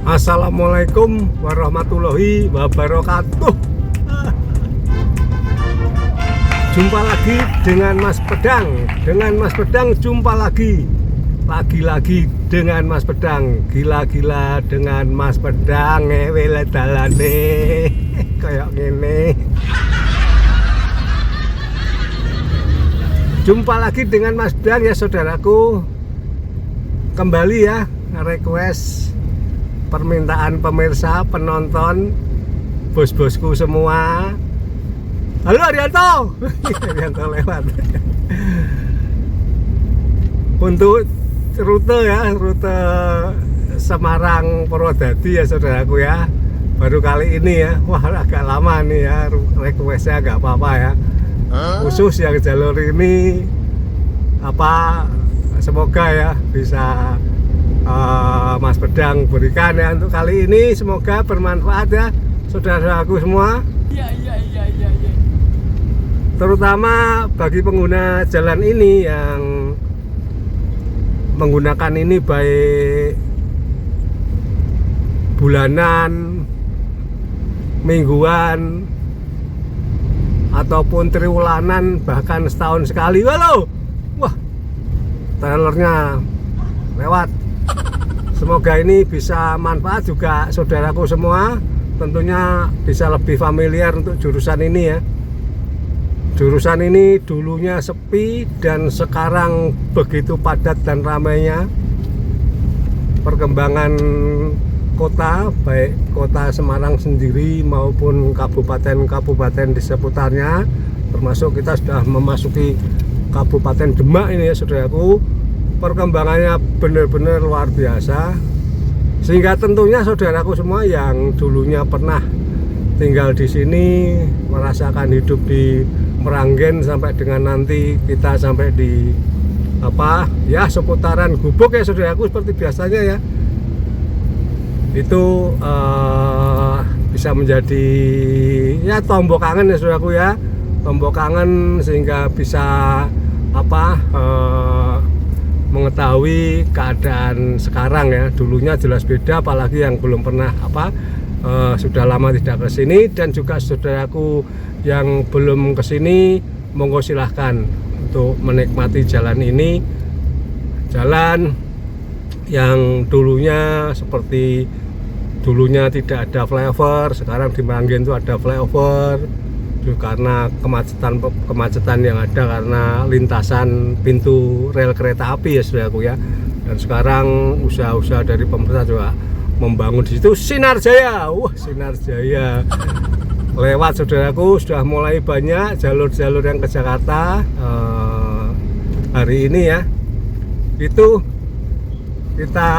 Assalamualaikum warahmatullahi wabarakatuh. Jumpa lagi dengan Mas Pedang. Jumpa lagi. Lagi-lagi dengan Mas Pedang. Gila-gila dengan Mas Pedang. Ngewele dalane kayak gini. Jumpa lagi dengan Mas Pedang ya saudaraku. Kembali ya request permintaan pemirsa, penonton, bos-bosku semua. Halo Arianto. Arianto lewat. Untuk rute Semarang Purwodadi ya saudaraku ya. Baru kali ini ya. Wah, agak lama nih ya requestnya, agak apa-apa ya. Khusus yang jalur ini semoga ya bisa Mas Pedang berikan ya untuk kali ini, semoga bermanfaat ya saudaraku semua. Iya. Terutama bagi pengguna jalan ini yang menggunakan ini baik bulanan, mingguan ataupun triwulanan, bahkan setahun sekali. Halo. Wah, trailernya lewat. Semoga ini bisa manfaat juga saudaraku semua. Tentunya bisa lebih familiar untuk jurusan ini ya. Jurusan ini dulunya sepi dan sekarang begitu padat dan ramainya. Perkembangan kota, baik kota Semarang sendiri maupun kabupaten-kabupaten di seputarnya, termasuk kita sudah memasuki Kabupaten Demak ini ya saudaraku. Perkembangannya benar-benar luar biasa, sehingga tentunya saudaraku semua yang dulunya pernah tinggal di sini, merasakan hidup di Meranggen sampai dengan nanti kita sampai di seputaran Gubuk ya saudaraku, seperti biasanya ya, itu bisa menjadi ya tombok kangen ya saudaraku ya, tombok kangen, sehingga bisa mengetahui keadaan sekarang ya. Dulunya jelas beda, apalagi yang belum pernah sudah lama tidak ke sini. Dan juga saudaraku yang belum ke sini, monggo silahkan untuk menikmati jalan ini. Jalan yang dulunya seperti dulunya tidak ada flyover, sekarang di Meranggen itu ada flyover. Itu karena kemacetan yang ada karena lintasan pintu rel kereta api ya saudaraku ya. Dan sekarang usaha-usaha dari pemerintah juga membangun di situ Sinar Jaya. Wah, Sinar Jaya lewat saudaraku, sudah mulai banyak jalur-jalur yang ke Jakarta hari ini ya. Itu kita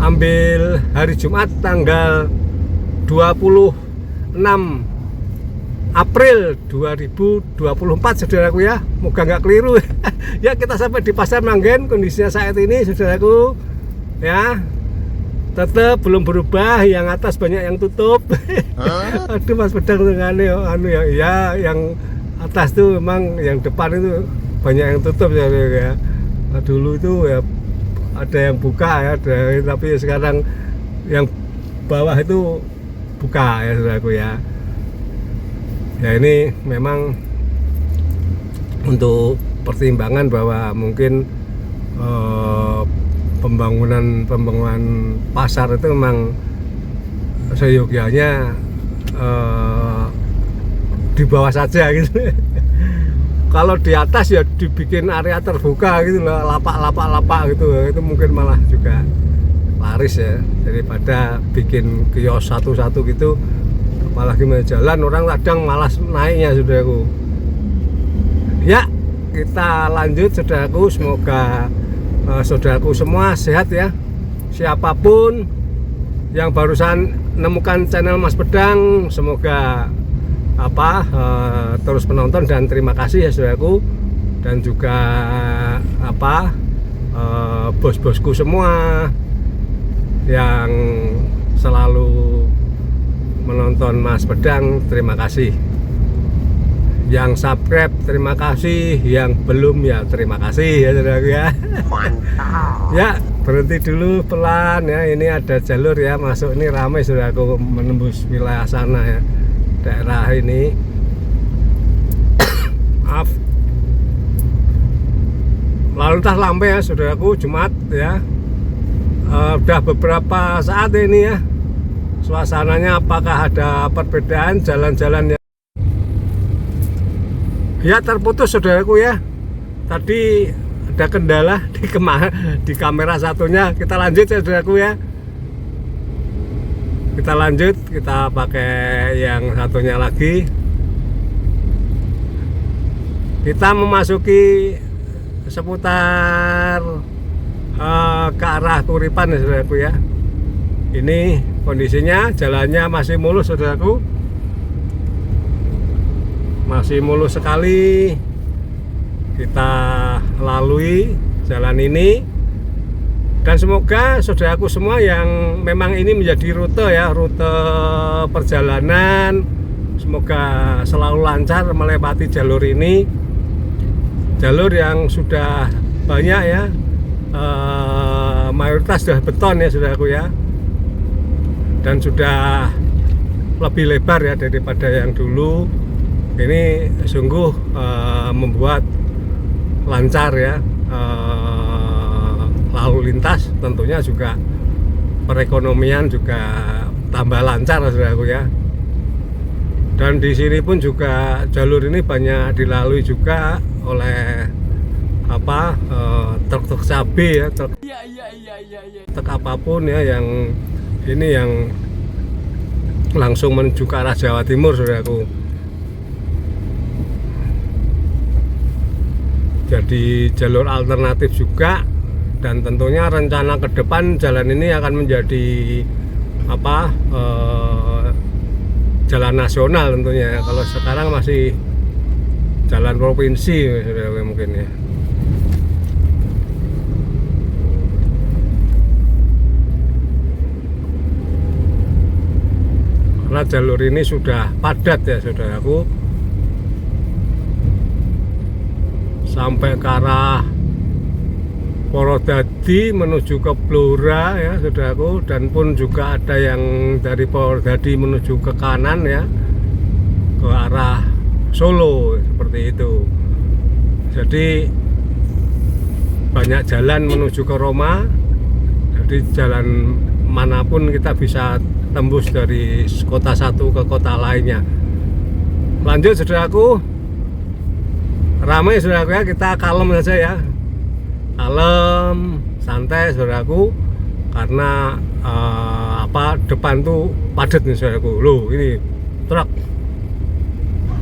ambil hari Jumat tanggal 26 April 2024 saudaraku ya, moga nggak keliru. Ya, kita sampai di Pasar Meranggen. Kondisinya saat ini saudaraku ya tetap belum berubah, yang atas banyak yang tutup. Aduh, Mas Pedang dengan ya yang atas tuh memang, yang depan itu banyak yang tutup ya. Dulu itu ya ada yang buka ya, tapi sekarang yang bawah itu buka ya saudaraku ya. Ya, ini memang untuk pertimbangan bahwa mungkin pembangunan pasar itu memang seyogianya di bawah saja gitu. Kalau di atas ya dibikin area terbuka gitu loh, lapak gitu, itu mungkin malah juga laris ya, daripada bikin kios satu-satu gitu. Apalagi jalan orang kadang malas naiknya saudaraku. Ya, kita lanjut saudaraku. Semoga saudaraku semua sehat ya. Siapapun yang barusan menemukan channel Mas Pedang, semoga terus menonton, dan terima kasih ya saudaraku. Dan juga bos-bosku semua yang selalu menonton Mas Pedang, terima kasih. Yang subscribe terima kasih, yang belum ya terima kasih ya saudara ya. Mantap. Ya, berhenti dulu pelan ya. Ini ada jalur ya masuk, ini ramai sudah aku menembus wilayah sana ya, daerah ini. Maaf, lalu lintas lampai ya saudaraku, Jumat ya. Udah beberapa saat ini ya, suasananya apakah ada perbedaan jalan-jalan ya terputus saudaraku ya. Tadi ada kendala di kamera satunya. Kita lanjut ya saudaraku ya, kita lanjut, kita pakai yang satunya lagi. Kita memasuki seputar ke arah Turipan ya saudaraku ya. Ini kondisinya jalannya masih mulus saudaraku, masih mulus sekali. Kita lalui jalan ini, dan semoga saudaraku semua yang memang ini menjadi rute ya, rute perjalanan, semoga selalu lancar melewati jalur ini, jalur yang sudah banyak ya, mayoritas sudah beton ya saudaraku ya, dan sudah lebih lebar ya daripada yang dulu. Ini sungguh membuat lancar ya lalu lintas, tentunya juga perekonomian juga tambah lancar saudaraku ya. Dan di sini pun juga jalur ini banyak dilalui juga oleh truk-truk cabai ya, truk apapun ya, yang ini yang langsung menuju ke arah Jawa Timur saudaraku. Jadi jalur alternatif juga, dan tentunya rencana ke depan jalan ini akan menjadi jalan nasional tentunya ya. Kalau sekarang masih jalan provinsi mungkin ya. Karena jalur ini sudah padat ya saudaraku, sampai ke arah Purwodadi menuju ke Blora ya saudaraku, dan pun juga ada yang dari Purwodadi menuju ke kanan ya, ke arah Solo seperti itu. Jadi banyak jalan menuju ke Roma, jadi jalan manapun kita bisa tembus dari kota satu ke kota lainnya. Lanjut saudaraku, ramai saudaraku ya, kita kalem saja ya, kalem, santai saudaraku, karena depan tuh padat nih saudaraku. Loh ini truk,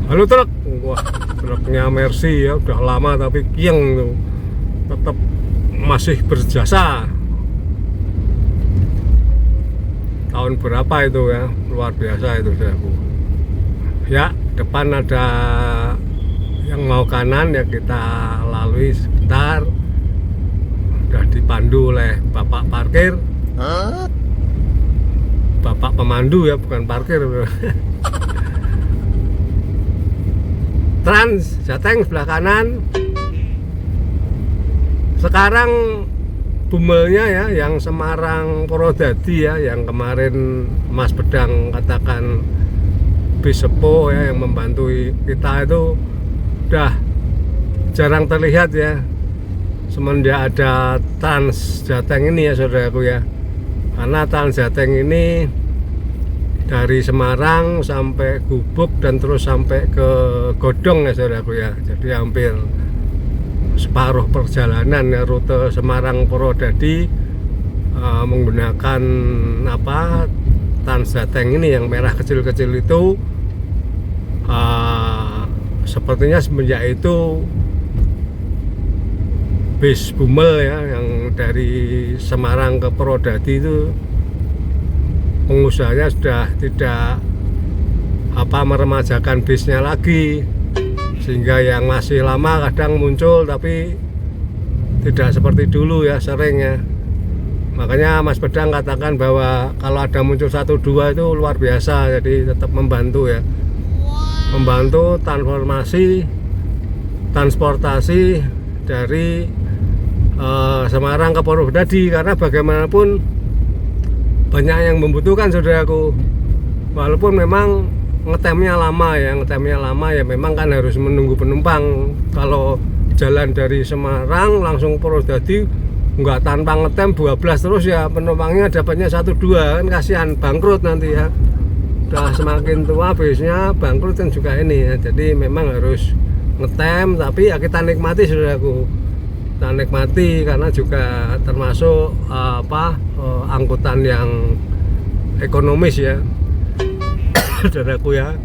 halo truk, wah truknya Mercy ya, udah lama tapi kieng tuh, tetap masih berjasa. Tahun berapa itu ya, luar biasa itu saudaraku ya. Depan ada yang mau kanan ya, kita lalui sebentar. Sudah dipandu oleh bapak parkir, bapak pemandu ya, bukan parkir. Trans Jateng sebelah kanan. Sekarang bumelnya ya, yang Semarang Purwodadi ya, yang kemarin Mas Bedang katakan bis sepo ya, yang membantu kita itu udah jarang terlihat ya, semenjak ada Trans Jateng ini ya saudaraku ya. Karena Trans Jateng ini dari Semarang sampai Gubuk dan terus sampai ke Godong ya saudaraku ya. Jadi hampir separuh perjalanan ya, rute Semarang Purwodadi menggunakan Trans Jateng ini yang merah kecil-kecil itu. Sepertinya semenjak itu bis Bumel ya, yang dari Semarang ke Purwodadi itu pengusahanya sudah tidak meremajakan bisnya lagi, sehingga yang masih lama kadang muncul tapi tidak seperti dulu ya, sering ya. Makanya Mas Bedang katakan bahwa kalau ada muncul 1-2 itu luar biasa, jadi tetap membantu ya, membantu transportasi dari Semarang ke Purwodadi, karena bagaimanapun banyak yang membutuhkan saudaraku. Walaupun memang ngetemnya lama ya memang kan harus menunggu penumpang. Kalau jalan dari Semarang langsung Purwodadi nggak tanpa ngetem 12 terus ya, penumpangnya dapatnya 1-2 kan kasihan, bangkrut nanti ya. Udah semakin tua biasanya bangkrut kan juga ini ya. Jadi memang harus ngetem, tapi ya kita nikmati saudaraku, kita nikmati karena juga termasuk angkutan yang ekonomis ya saudaraku ya.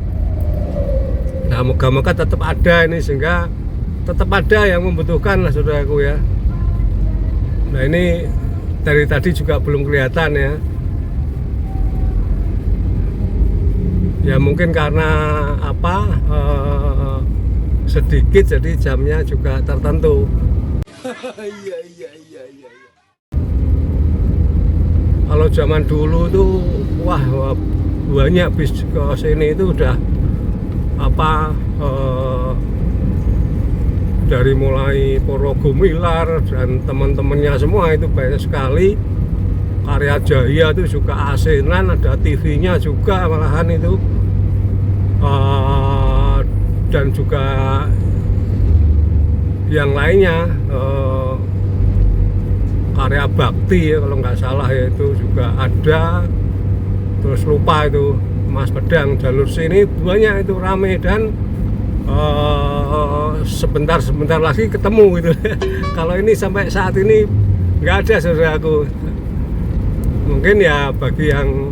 Nah moga-moga tetap ada ini, sehingga tetap ada yang membutuhkan lah saudaraku ya. Nah ini dari tadi juga belum kelihatan ya. Ya mungkin karena sedikit jadi jamnya juga tertentu. Kalau zaman dulu tuh wah banyak bis ke sini itu udah dari mulai Puro Gumilar dan teman-temannya semua itu banyak sekali. Karya Jaya itu juga asinan, ada TV-nya juga malahan itu, dan juga yang lainnya, Karya Bakti ya, kalau nggak salah ya, itu juga ada. Terus lupa itu Mas Pedang, jalur sini banyak itu rame, dan sebentar lagi ketemu gitu. Kalau ini sampai saat ini nggak ada saudaraku. Mungkin ya bagi yang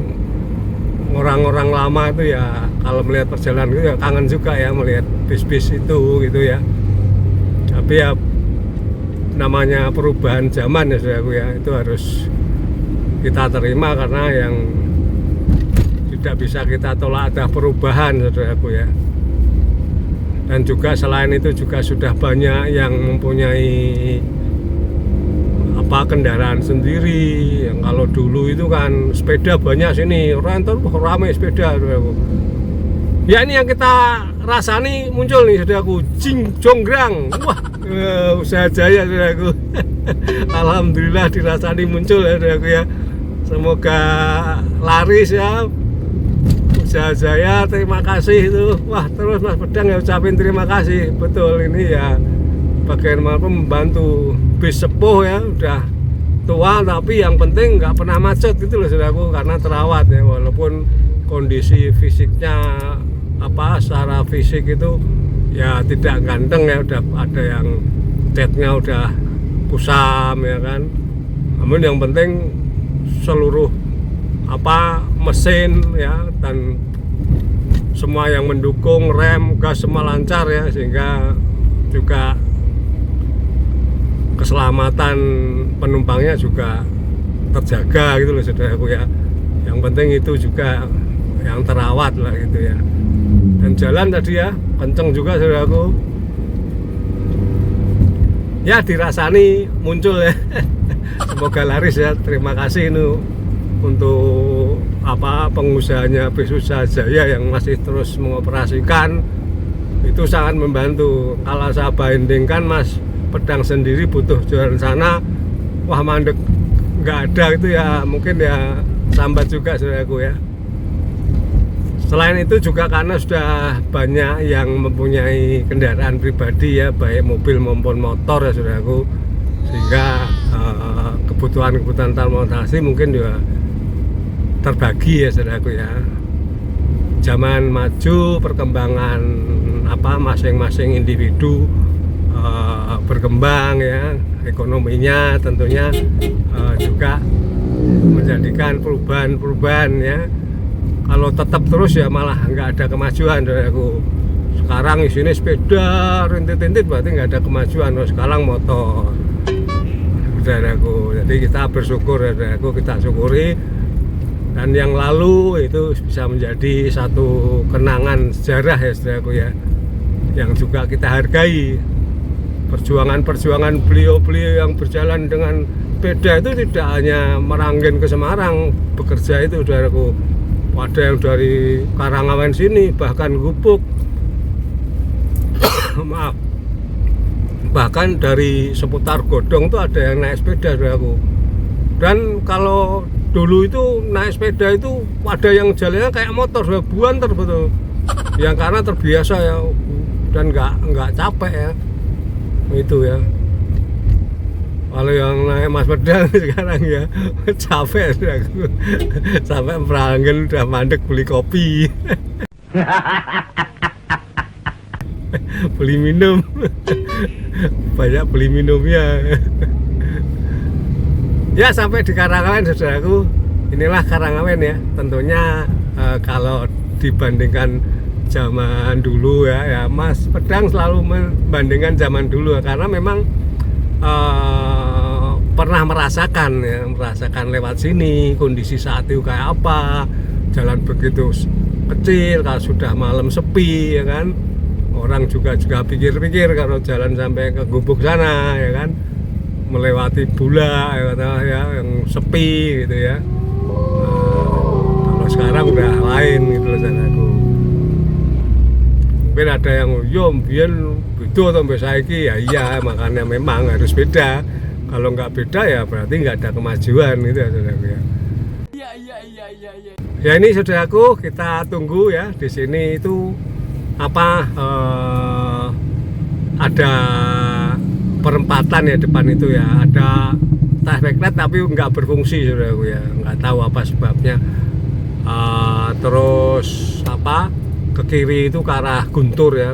orang-orang lama itu ya kalau melihat perjalanan itu ya kangen juga ya melihat bis-bis itu gitu ya. Tapi ya namanya perubahan zaman ya saudaraku ya, itu harus kita terima karena yang tidak bisa kita tolak ada perubahan saudaraku ya. Dan juga selain itu juga sudah banyak yang mempunyai kendaraan sendiri. Yang kalau dulu itu kan sepeda banyak sini, rental ramai sepeda saudaraku. Ya ini yang kita rasani muncul nih saudaraku, Jonggrang. Wah, usaha jaya saudaraku. Alhamdulillah dirasani muncul ya saudaraku ya. Semoga laris ya. Usaha jaya, terima kasih itu. Wah, terus Mas Pedang ya ucapin terima kasih. Betul, ini ya bagaimanapun membantu bis sepuh ya, udah tua tapi yang penting nggak pernah macet gitu loh saudaraku, karena terawat ya. Walaupun kondisi fisiknya secara fisik itu ya tidak ganteng ya, udah ada yang catnya udah kusam ya kan. Namun yang penting seluruh mesin ya dan semua yang mendukung, rem, gas semua lancar ya, sehingga juga keselamatan penumpangnya juga terjaga gitu loh saudaraku ya. Yang penting itu juga yang terawat lah gitu ya. Dan jalan tadi ya kenceng juga saudaraku ya, dirasani muncul ya. Semoga laris ya. Terima kasih ini untuk pengusahanya bis Usaha Jaya yang masih terus mengoperasikan, itu sangat membantu. Kalau saya bandingkan Mas Pedang sendiri butuh jualan sana, wah mandek nggak ada itu ya, mungkin ya sambat juga saudaraku ya. Selain itu juga karena sudah banyak yang mempunyai kendaraan pribadi ya, baik mobil maupun motor ya saudaraku, sehingga kebutuhan transportasi mungkin juga terbagi ya saudaraku ya. Zaman maju, perkembangan masing-masing individu berkembang ya, ekonominya tentunya juga menjadikan perubahan ya. Kalau tetap terus ya malah nggak ada kemajuan saudaraku. Sekarang isinya sepeda rintit-rintit berarti nggak ada kemajuan. Sekarang motor saudaraku. Jadi kita bersyukur saudaraku, kita syukuri. Dan yang lalu itu bisa menjadi satu kenangan sejarah ya saudaraku ya, yang juga kita hargai. Perjuangan beliau-beliau yang berjalan dengan sepeda itu tidak hanya meranggen ke Semarang bekerja itu saudaraku. Ada yang dari Karangawen sini, bahkan Gubuk maaf, bahkan dari seputar Godong tuh ada yang naik sepeda saudaraku. Dan kalau dulu itu naik sepeda itu ada yang jalannya kayak motor, buanter betul. Yang karena terbiasa ya, dan nggak capek ya, itu ya. Kalau yang naik Mas Pedang sekarang ya capek aku. Sampai meranggen udah mandek beli kopi. Beli minum. Banyak beli minumnya. Ya, sampai di Karangawen saudaraku. Inilah Karangawen ya. Tentunya kalau dibandingkan zaman dulu ya Mas Pedang selalu membandingkan zaman dulu ya, karena memang pernah merasakan lewat sini kondisi saat itu kayak apa, jalan begitu kecil, kalau sudah malam sepi ya kan, orang juga pikir-pikir kalau jalan sampai ke Gubuk sana ya kan, melewati Bula ya, yang sepi gitu ya. Kalau sekarang udah lain gitu loh saudaraku. Mungkin ada yang biyen beda sampai saiki ya, iya makanya memang harus beda. Kalau nggak beda ya berarti nggak ada kemajuan gitu ya saudaraku ya. Iya. Ya ini saudaraku, kita tunggu ya di sini itu apa, ada perempatan ya depan itu ya, ada traffic light tapi nggak berfungsi saudaraku ya, nggak tahu apa sebabnya. Terus apa, ke kiri itu ke arah Guntur ya,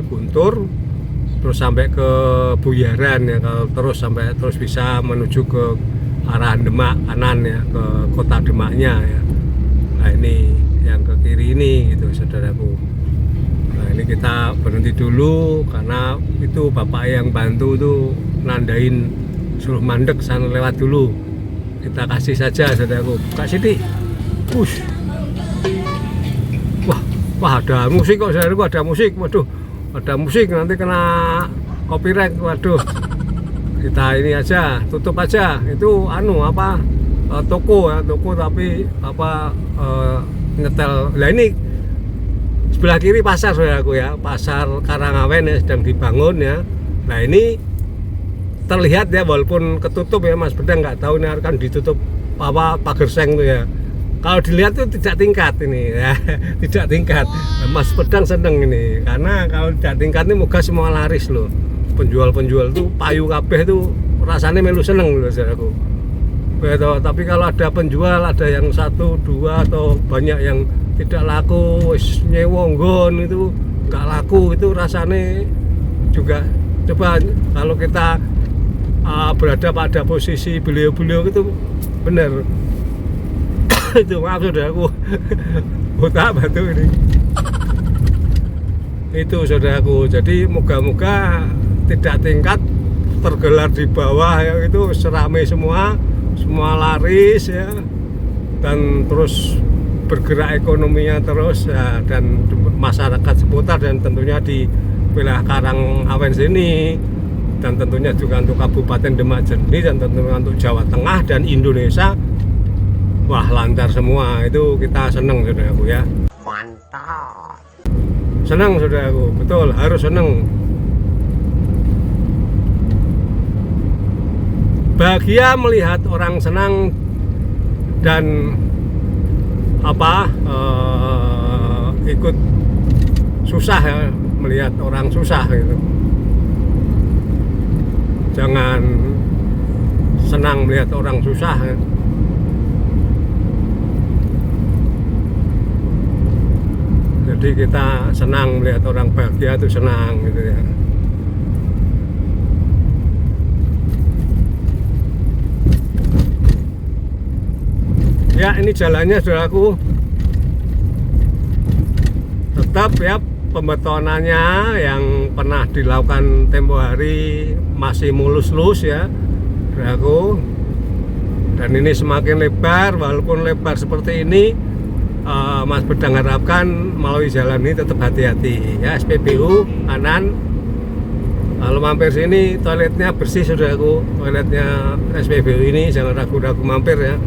terus sampai ke Buyaran ya, kalau terus bisa menuju ke arah Demak kanan ya, ke kota Demaknya ya. Nah ini yang ke kiri ini gitu saudaraku. Nah ini kita berhenti dulu karena itu bapak yang bantu tuh nandain suruh mandek sana lewat dulu. Kita kasih saja saudaraku. Kak Siti, push. Wah ada musik kok saudaraku, ada musik. Waduh, ada musik, nanti kena copyright. Waduh, kita ini aja, tutup aja. Itu toko ya, toko tapi nyetel. Lah ini sebelah kiri pasar saudaraku ya, pasar Karangawen ya, sedang dibangun ya. Nah ini terlihat ya, walaupun ketutup ya, Mas Pedang nggak tahu ini akan ditutup pagar seng tuh ya. Kalau dilihat tuh tidak tingkat ini ya, tidak tingkat. Mas Pedang seneng ini karena kalau tidak tingkat ini moga semua laris loh. Penjual-penjual tuh payu kabeh tuh rasanya melu seneng loh saudaraku. Betul, tapi kalau ada penjual, ada yang 1, 2 atau banyak yang tidak laku, nyewonggon itu nggak laku, itu rasanya juga. Coba kalau kita berada pada posisi beliau-beliau itu benar. Itu maaf saudaraku, buta batu ini. Itu saudaraku, jadi moga-moga tidak tingkat, tergelar di bawah ya, itu seramai semua laris ya, dan terus bergerak ekonominya terus ya, dan masyarakat seputar dan tentunya di wilayah Karangawen sini, dan tentunya juga untuk Kabupaten Demak Jeni, dan tentunya untuk Jawa Tengah dan Indonesia. Wah lancar semua, itu kita seneng saudaraku ya. Mantap. Seneng saudaraku, betul, harus seneng. Bahagia melihat orang senang dan ikut susah ya, melihat orang susah gitu. Jangan senang melihat orang susah ya. Jadi kita senang melihat orang bahagia, itu senang gitu ya. Ya ini jalannya saudaraku, tetap ya pembetonannya yang pernah dilakukan tempo hari masih mulus-lus ya saudaraku. Dan ini semakin lebar, walaupun lebar seperti ini, Mas Pedang harapkan melalui jalan ini tetap hati-hati ya. SPBU kanan, kalau mampir sini toiletnya bersih saudaraku, toiletnya SPBU ini jangan ragu-ragu mampir ya.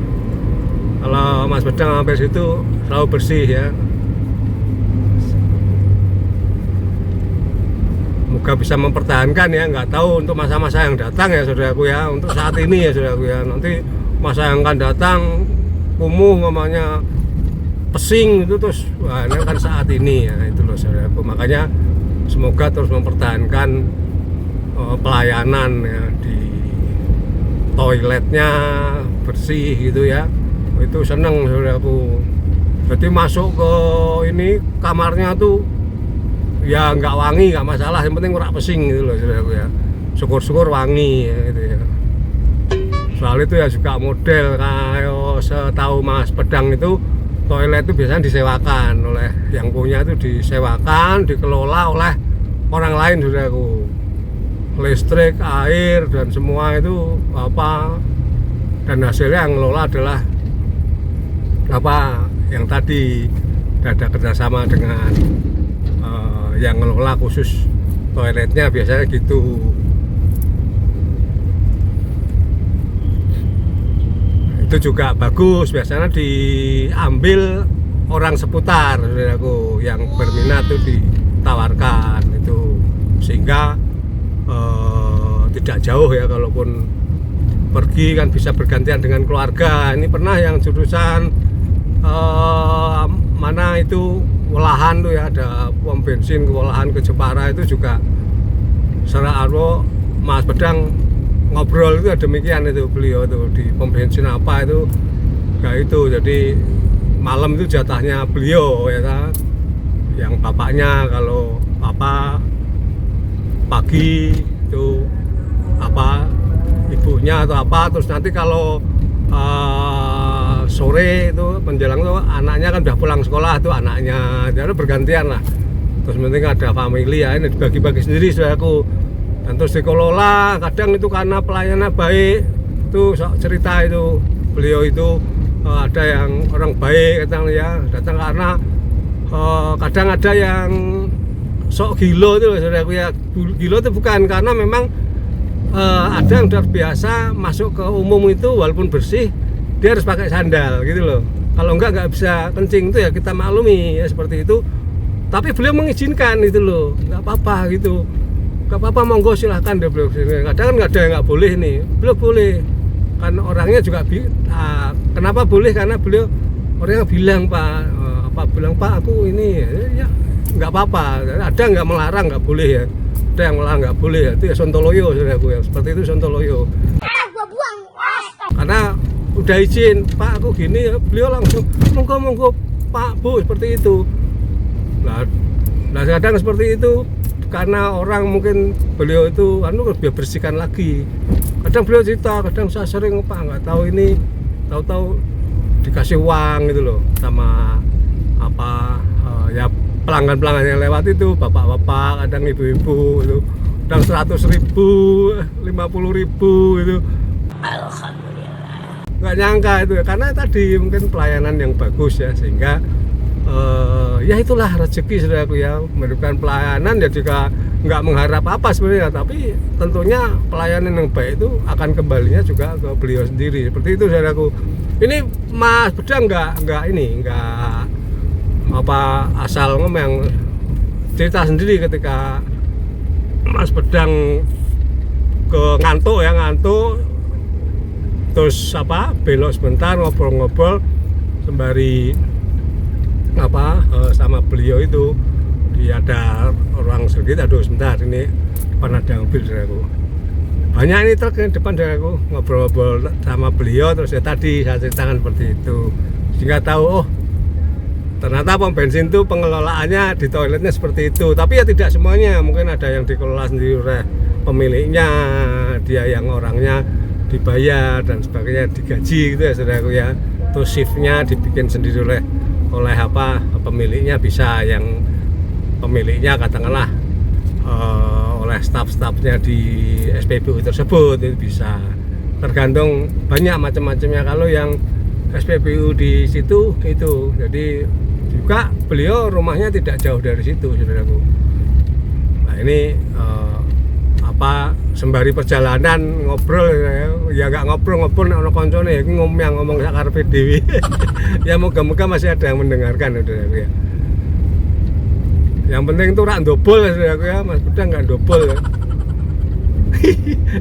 Kalau Mas Pedang mampir situ selalu bersih ya. semoga bisa mempertahankan ya, nggak tahu untuk masa-masa yang datang ya saudaraku ya, untuk saat ini ya saudaraku ya, nanti masa yang akan datang kumuh ngomongnya pesing itu terus, wah ini kan saat ini ya, itu loh saudaraku. Makanya semoga terus mempertahankan pelayanan ya, di toiletnya bersih gitu ya, itu seneng saudaraku. Jadi masuk ke ini kamarnya tuh ya nggak wangi nggak masalah, yang penting ora pesing gitu loh saudaraku ya, syukur-syukur wangi ya, gitu ya. Soal itu ya juga model kayak setahu Mas Pedang itu toilet itu biasanya disewakan oleh yang punya, itu disewakan, dikelola oleh orang lain saudaraku, listrik, air dan semua itu apa, dan hasilnya yang ngelola adalah apa yang tadi ada kerjasama dengan yang ngelola khusus toiletnya, biasanya gitu. Itu juga bagus, biasanya diambil orang seputar saudaraku, yang berminat itu ditawarkan itu, sehingga tidak jauh ya, kalaupun pergi kan bisa bergantian dengan keluarga. Ini pernah yang jurusan mana itu Welahan tuh ya, ada pom bensin ke Welahan ke Jepara, itu juga secara arwo Mas Pedang ngobrol itu demikian, itu beliau tuh di pom bensin apa itu kayak itu. Jadi malam itu jatahnya beliau ya kan, yang bapaknya kalau apa pagi itu apa ibunya atau apa, terus nanti kalau sore itu menjelang tuh anaknya kan udah pulang sekolah tuh anaknya, jadi bergantian lah. Terus penting ada family ya, ini dibagi-bagi sendiri saudaraku, dan terus dikelola. Kadang itu karena pelayanannya baik, tuh cerita itu beliau itu ada yang orang baik datang ya, datang karena kadang ada yang sok gilo itu saudaraku ya. Gilo itu bukan karena memang ada yang udah biasa masuk ke umum itu walaupun bersih dia harus pakai sandal gitu loh, kalau nggak bisa kencing itu ya, kita maklumi ya seperti itu. Tapi beliau mengizinkan itu loh, nggak apa-apa gitu, nggak apa-apa, monggo silahkan deh beliau. Kadang kan nggak ada yang nggak boleh nih, beliau boleh kan, orangnya juga kenapa boleh, karena beliau orangnya bilang bilang Pak aku ini ya nggak apa-apa, ada nggak melarang nggak boleh ya, ada yang melarang nggak boleh ya, itu ya sontoloyo saudaraku ya, seperti itu sontoloyo. Karena udah izin Pak aku gini, beliau langsung monggo Pak Bu, seperti itu. Nah kadang seperti itu karena orang mungkin beliau itu biar bersihkan lagi. Kadang beliau cerita, kadang saya sering Pak nggak tahu ini, tahu-tahu dikasih uang gitu loh sama apa ya pelanggan-pelanggan yang lewat itu, bapak-bapak, kadang ibu-ibu itu, kadang 100.000, 50.000 itu. Nggak nyangka itu ya, karena tadi mungkin pelayanan yang bagus ya, sehingga ya itulah rezeki saudaraku ya, memberikan pelayanan ya, juga nggak mengharap apa sebenarnya, tapi tentunya pelayanan yang baik itu akan kembalinya juga ke beliau sendiri, seperti itu saudaraku. Ini Mas Pedang nggak apa asal ngomong, cerita sendiri ketika Mas Pedang ke ngantuk terus apa belok sebentar ngobrol-ngobrol sembari apa sama beliau itu, dia ada orang sedikit, aduh sebentar ini depan ada mobil saudaraku, banyak ini truk di depan saudaraku, ngobrol-ngobrol sama beliau, terus ya tadi saya ceritakan seperti itu, sehingga tahu ternyata pom bensin itu pengelolaannya di toiletnya seperti itu. Tapi ya tidak semuanya, mungkin ada yang dikelola sendiri oleh pemiliknya, dia yang orangnya dibayar dan sebagainya, digaji gitu ya saudaraku ya. Terus shiftnya dibikin sendiri oleh apa pemiliknya, bisa yang pemiliknya katakanlah oleh staf-stafnya di SPBU tersebut, itu bisa tergantung banyak macam-macamnya. Kalau yang SPBU di situ itu, jadi juga beliau rumahnya tidak jauh dari situ saudaraku. Nah ini apa sembari perjalanan ngobrol ya, nggak ngobrol ono koncone ya ngomong sakarepe dhewe. Ya moga-moga masih ada yang mendengarkan saudaraku ya. Yang penting tuh rak ndobol ya aku ya, Mas Bedang nggak ndobol ya.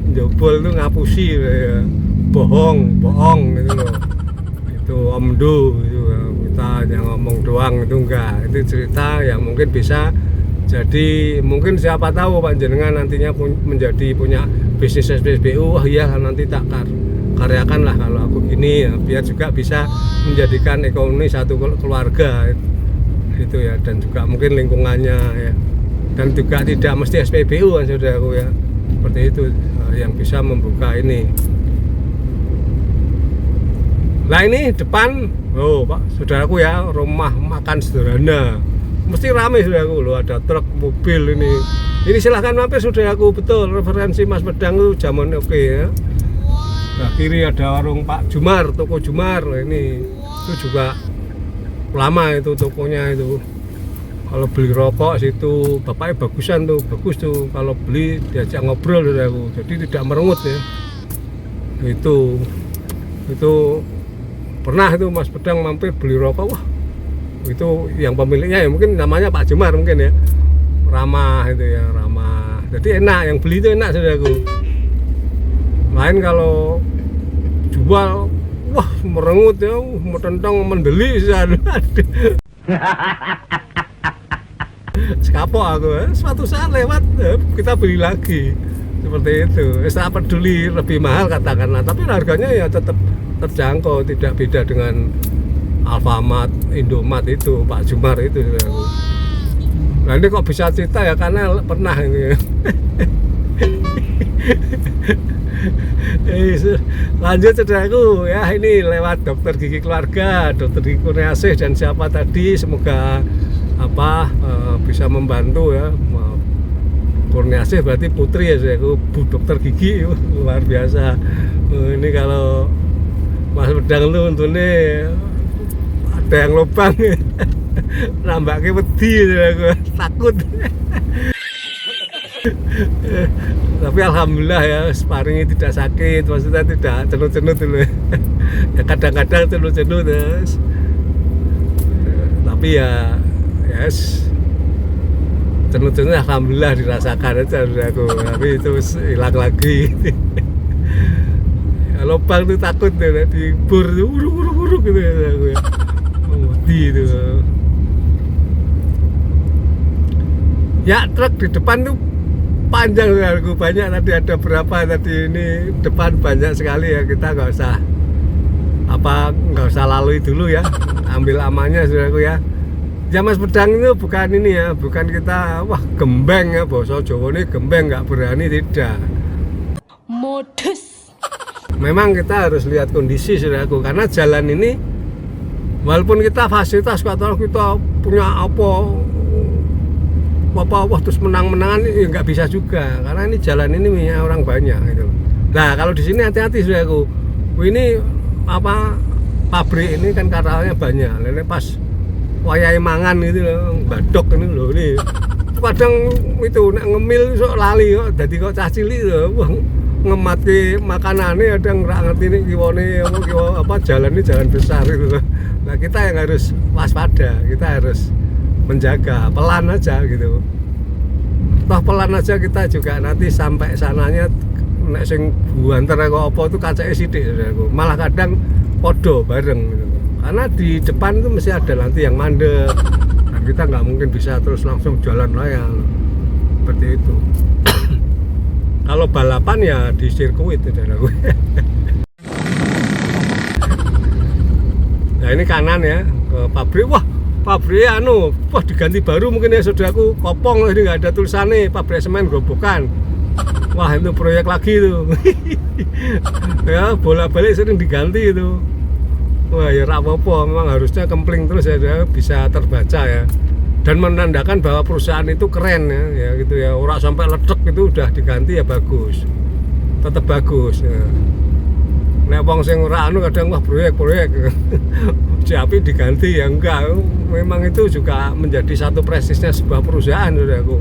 Ndobol tuh ngapusi ya. Bohong gitu loh. Itu omdo gitu ya. Kita yang ngomong doang itu enggak. Itu cerita yang mungkin bisa jadi, mungkin siapa tahu Pak Jenengan nantinya menjadi punya bisnis SPBU. Wah iya nanti tak karyakan lah kalau aku gini ya, biar juga bisa menjadikan ekonomi satu keluarga itu ya, dan juga mungkin lingkungannya ya, dan juga tidak mesti SPBU kan saudaraku ya, seperti itu yang bisa membuka ini. Nah ini depan, oh Pak saudaraku ya, rumah makan sederhana, mesti ramai saudaraku loh, ada truk mobil ini silahkan mampir saudaraku, betul referensi Mas Bedang itu zaman oke ya. Nah kiri ada warung Pak Jumar, toko Jumar ini, itu juga lama itu tokonya itu. Kalau beli rokok situ bapaknya bagusan tuh, bagus tuh kalau beli diajak ngobrol saudaraku, jadi tidak merengut ya. Itu pernah itu Mas Bedang mampir beli rokok, wah itu yang pemiliknya ya mungkin namanya Pak Jumar mungkin ya, ramah itu ya, ramah, jadi enak, yang beli itu enak saudaraku. Lain kalau jual, wah merengut ya, metentang mendeli sana. Sekapok aku ya. Suatu saat lewat ya, kita beli lagi seperti itu. Saya peduli lebih mahal katakanlah, tapi harganya ya tetap terjangkau, tidak beda dengan Alfamart, Indomart itu, Pak Jumar itu. Nah ini kok bisa cerita ya, karena pernah ini. Lanjut saudaraku ya, ini lewat dokter gigi keluarga, dokter gigi Kurniasih dan siapa tadi, semoga bisa membantu ya. Kurniasih berarti putri ya saudaraku, bu dokter gigi luar biasa. Ini kalau Mas Bedang lu untungnya ada yang lubang nambahnya wedi saudaraku, takut. Tapi alhamdulillah ya, sparingnya tidak sakit, maksudnya tidak cenut-cenut dulu ya, kadang-kadang cenut-cenut yes. Tapi ya yes, cenut-cenut alhamdulillah dirasakan aja aku, tapi itu hilang lagi. Ya, lubang tuh takut tuh, dibur tuh uruk gitu ya aku ya, mudi itu ya. Truk di depan tuh panjang saudaraku, banyak tadi, ada berapa tadi, ini depan banyak sekali ya, kita nggak usah lalui dulu ya, ambil amannya saudaraku ya. Ya Mas Bedang itu bukan ini ya, bukan kita wah gembeng ya, bahasa Jawa ini gembeng, nggak berani, tidak, modus. Memang kita harus lihat kondisi saudaraku, karena jalan ini walaupun kita fasilitas, katakanlah kita punya apa terus menang-menangan, ya nggak bisa juga, karena ini jalan ini punya orang banyak gitu. Nah kalau di sini hati-hati saudaraku, ini pabrik ini kan karyawannya banyak, ini pas wayai mangan gitu loh, badok ini loh, ini kadang itu ngemil sok lali kok, jadi kok cah cilik loh, wah ngemati makanannya, ada nggak ngerti ini kiwane jalan ini jalan besar gitu. Nah kita yang harus waspada, kita harus menjaga, pelan aja gitu. Toh pelan aja kita juga nanti sampai sananya nek sing buanter kok apa itu kacake sithik saudaraku. Malah kadang podo bareng gitu. Karena di depan itu mesti ada nanti yang mandek. Dan kita nggak mungkin bisa terus langsung jalan layang. Seperti itu. Kalau balapan ya di sirkuit saudaraku. Nah ini kanan ya ke pabrik. Wah pabrik wah diganti baru mungkin ya saudaraku, kopong ini nggak ada tulisannya, pabrik semen Grobogan. Wah itu proyek lagi tuh. Ya bolak-balik sering diganti itu. Wah ya apa-apa, memang harusnya kempling terus ya, bisa terbaca ya, dan menandakan bahwa perusahaan itu keren ya gitu ya. Orang sampai ledek itu udah diganti ya bagus, tetap bagus ya. Nek wong sing ora kadang wah proyek Japi diganti ya enggak, memang itu juga menjadi satu prestisnya sebuah perusahaan saudaraku.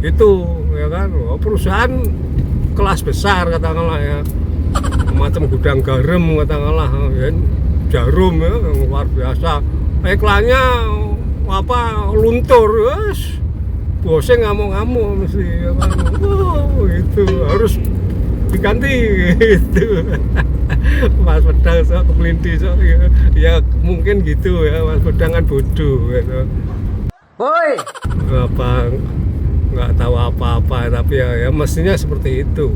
Itu ya kan, perusahaan kelas besar katakanlah ya, macam gudang garam katakanlah ya, jarum ya, luar biasa. Iklannya luntur, bosnya ngamuk-ngamuk mesti ya kan. Oh, itu harus diganti gitu. Mas Pedang sok kemelinti sok ya mungkin gitu ya, Mas Pedang kan bodoh gitu. Woi, Apa nggak tahu apa-apa, tapi ya mestinya seperti itu.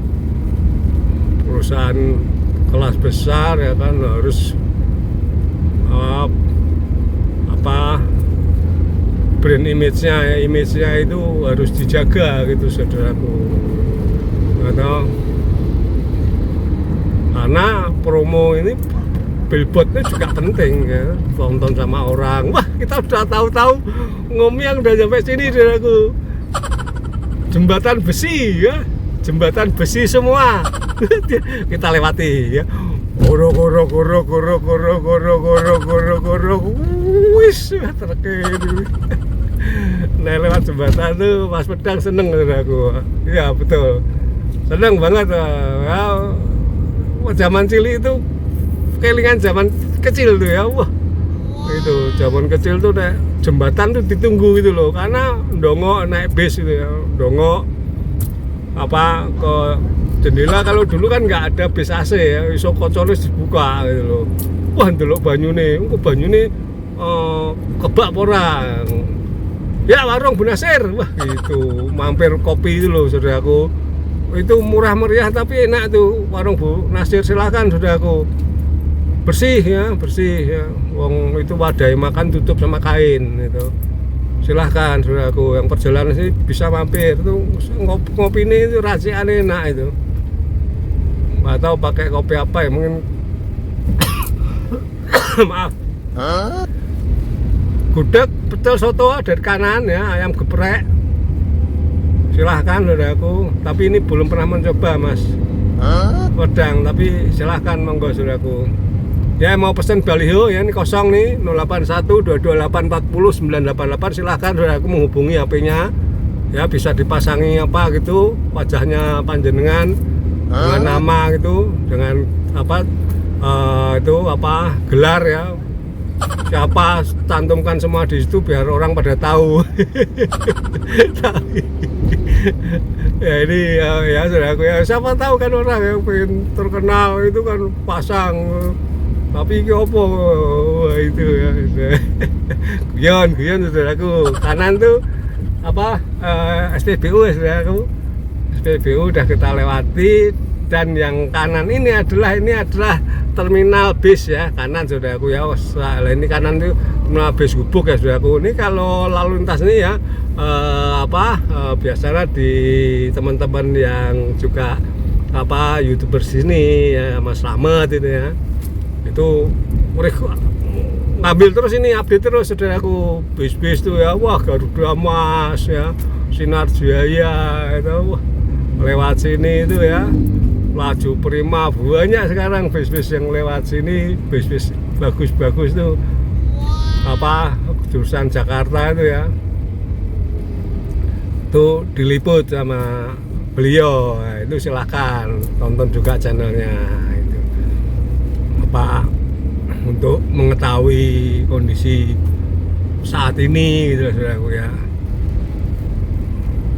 Perusahaan kelas besar ya kan harus apa brand image-nya itu harus dijaga gitu saudaraku. Atau karena promo ini billboardnya juga penting ya, tonton sama orang. Wah, kita udah tahu-tahu ngomong udah sampai sini saudaraku. Jembatan besi ya, jembatan besi semua. Kita lewati ya. Goro wis terkini. Nah, lewat jembatan tuh Mas Pedang seneng saudaraku. Iya betul, seneng banget ya. Zaman cilik itu kelingan zaman kecil tuh ya. Wah, itu zaman kecil tuh naik jembatan tuh ditunggu gitu loh, karena ndongo naik bis gitu ya, ndongo apa ke jendela. Kalau dulu kan nggak ada bis AC ya, iso kocone dibuka gitu loh. Wah, ndelok banyune, kok banyune kebak ora. Ya warung Bu Nasir, wah gitu, mampir kopi itu loh saudaraku. Itu murah meriah tapi enak tuh warung Bu Nasir, silakan saudaraku. Bersih ya, wong itu wadai makan tutup sama kain itu. Silahkan saudaraku, yang perjalanan sih bisa mampir tuh, ngopi ini itu racikan enak itu. Nggak tahu pakai kopi apa ya, mungkin maaf. Gudeg pecel soto dari kanan ya, ayam geprek. Silahkan saudaraku, tapi ini belum pernah mencoba Mas Pedang, tapi silahkan monggo saudaraku. Ya mau pesen baliho ya, ini kosong nih 08122840 988. Silahkan saudaraku menghubungi HP-nya ya, bisa dipasangi apa gitu wajahnya panjenengan dengan nama gitu, dengan apa itu apa gelar ya, siapa cantumkan semua di situ biar orang pada tahu. Ya ini ya saudaraku ya, siapa tahu kan orang yang pengen terkenal itu kan pasang. Tapi ini apa? Wah, itu ya. Guyon saudaraku. Kanan tuh apa SPBU ya saudaraku. SPBU udah kita lewati, dan yang kanan ini adalah terminal bis ya, kanan saudaraku ya. Ini kanan tuh terminal bis Gubuk ya saudaraku. Ini kalau lalu lintas ini ya biasanya di teman-teman yang juga apa YouTuber sini ya, Mas Slamet itu ya. Itu ngambil terus ini, update terus saudaraku, bis-bis tuh ya. Wah, Garuda Mas ya, Sinar Jaya itu, wah, lewat sini itu ya, laju prima, banyak sekarang bis-bis yang lewat sini, bis-bis bagus-bagus tuh apa jurusan Jakarta itu ya, tuh diliput sama beliau. Nah, itu silahkan tonton juga channelnya itu apa, untuk mengetahui kondisi saat ini gitu saudaraku ya,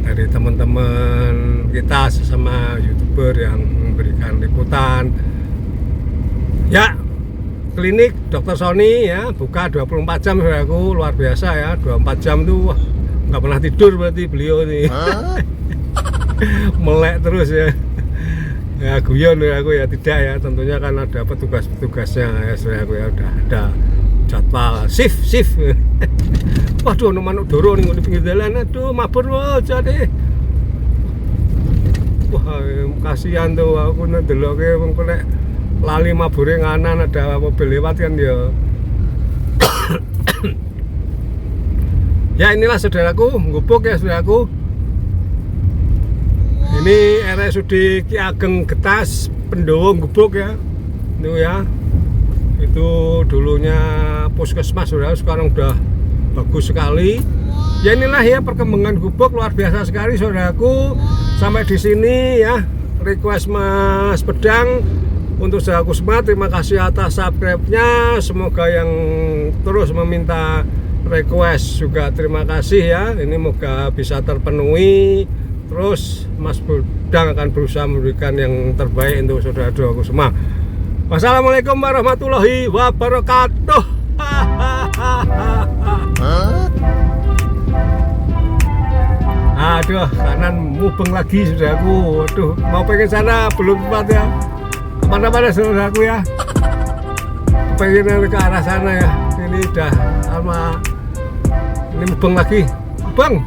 dari teman-teman kita sesama YouTuber yang memberikan liputan ya. Klinik Dr. Sony ya buka 24 jam saudaraku, luar biasa ya, 24 jam tuh wah, nggak pernah tidur berarti beliau nih. Melek terus ya. Ya guyon ya aku ya, tidak ya, tentunya kan ada petugas-petugasnya ya saudaraku ya, udah ada jadwal shift. Waduh, ono manuk doro ning pinggir dalan, aduh mabur aja deh. Wah, kasihan tuh aku ndelok wong kok lali mabure nganan ada mobil lewat kan ya. Ya inilah saudaraku, Gubuk ya saudaraku. Ini RSUD Ki Ageng Getas Pendowo Gubuk ya. Itu ya. Itu dulunya puskesmas saudara, sekarang udah bagus sekali. Ya inilah ya perkembangan Gubuk, luar biasa sekali saudaraku. Sampai di sini ya request Mas Pedang. Untuk saudaraku semua, terima kasih atas subscribe-nya. Semoga yang terus meminta request juga terima kasih ya. Ini moga bisa terpenuhi. Terus Mas Budang akan berusaha memberikan yang terbaik untuk saudara-saudaraku semua. Wassalamualaikum warahmatullahi wabarakatuh. Aduh, kanan mubeng lagi saudaraku. Aduh, mau pengen sana belum sempat ya. Kemana-mana saudaraku ya. Pengen ke arah sana ya. Ini udah sama. Ini mubeng lagi. Bang.